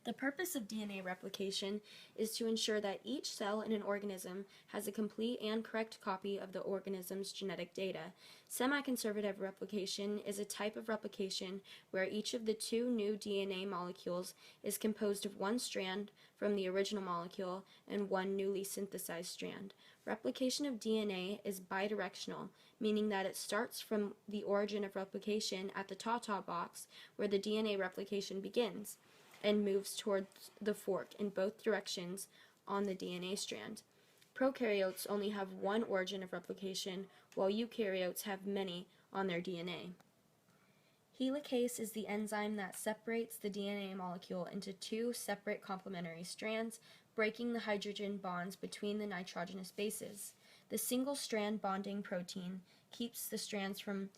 The purpose of DNA replication is to ensure that each cell in an organism has a complete and correct copy of the organism's genetic data. Semi-conservative replication is a type of replication where each of the two new DNA molecules is composed of one strand from the original molecule and one newly synthesized strand. Replication of DNA is bidirectional, meaning that it starts from the origin of replication at the ta-ta box where the DNA replication begins, and moves towards the fork in both directions on the DNA strand. Prokaryotes only have one origin of replication, while eukaryotes have many on their DNA. Helicase is the enzyme that separates the DNA molecule into two separate complementary strands, breaking the hydrogen bonds between the nitrogenous bases. The single-strand bonding protein keeps the strands from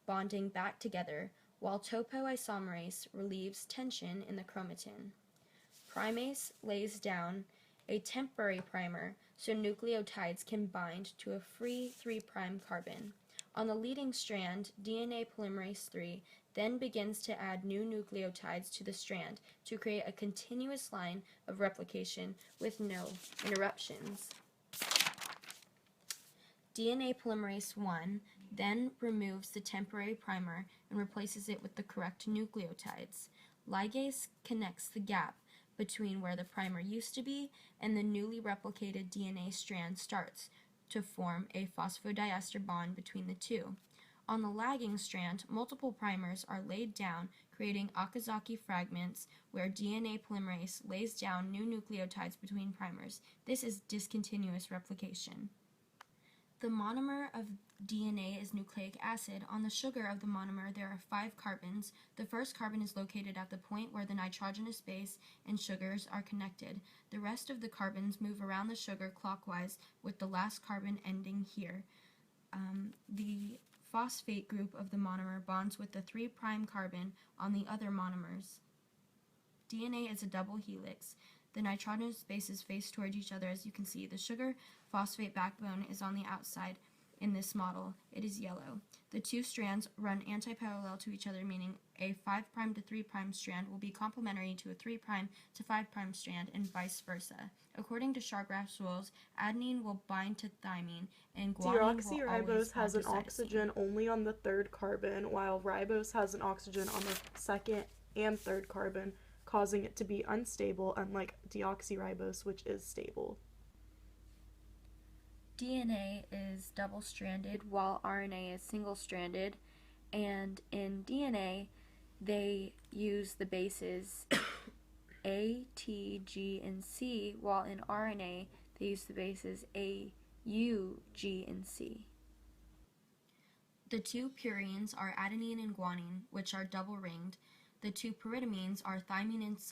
bonding back together, while topoisomerase relieves tension in the chromatin. Primase lays down a temporary primer so nucleotides can bind to a free 3' carbon. On the leading strand, DNA polymerase III then begins to add new nucleotides to the strand to create a continuous line of replication with no interruptions. DNA polymerase I then removes the temporary primer and replaces it with the correct nucleotides. Ligase connects the gap between where the primer used to be and the newly replicated DNA strand starts to form a phosphodiester bond between the two. On the lagging strand, multiple primers are laid down, creating Okazaki fragments where DNA polymerase lays down new nucleotides between primers. This is discontinuous replication. The monomer of DNA is nucleic acid. On the sugar of the monomer, there are 5 carbons. The first carbon is located at the point where the nitrogenous base and sugars are connected. The rest of the carbons move around the sugar clockwise, with the last carbon ending here. The phosphate group of the monomer bonds with the 3' carbon on the other monomers. DNA is a double helix. The nitrogenous bases face toward each other, as you can see. The sugar phosphate backbone is on the outside. In this model, it is yellow. The two strands run antiparallel to each other, meaning a 5' to 3' strand will be complementary to a 3' to 5' strand, and vice versa. According to Shargraph's rules, adenine will bind to thymine, and guanine will always Deoxyribose has bond an to cytosine. oxygen only on the 3rd carbon, while ribose has an oxygen on the 2nd and 3rd carbon, causing it to be unstable, unlike deoxyribose, which is stable. DNA is double-stranded while RNA is single-stranded, and in DNA they use the bases A, T, G, and C, while in RNA they use the bases A, U, G, and C. The two purines are adenine and guanine, which are double-ringed. The two pyridamines are thymine and cytosine.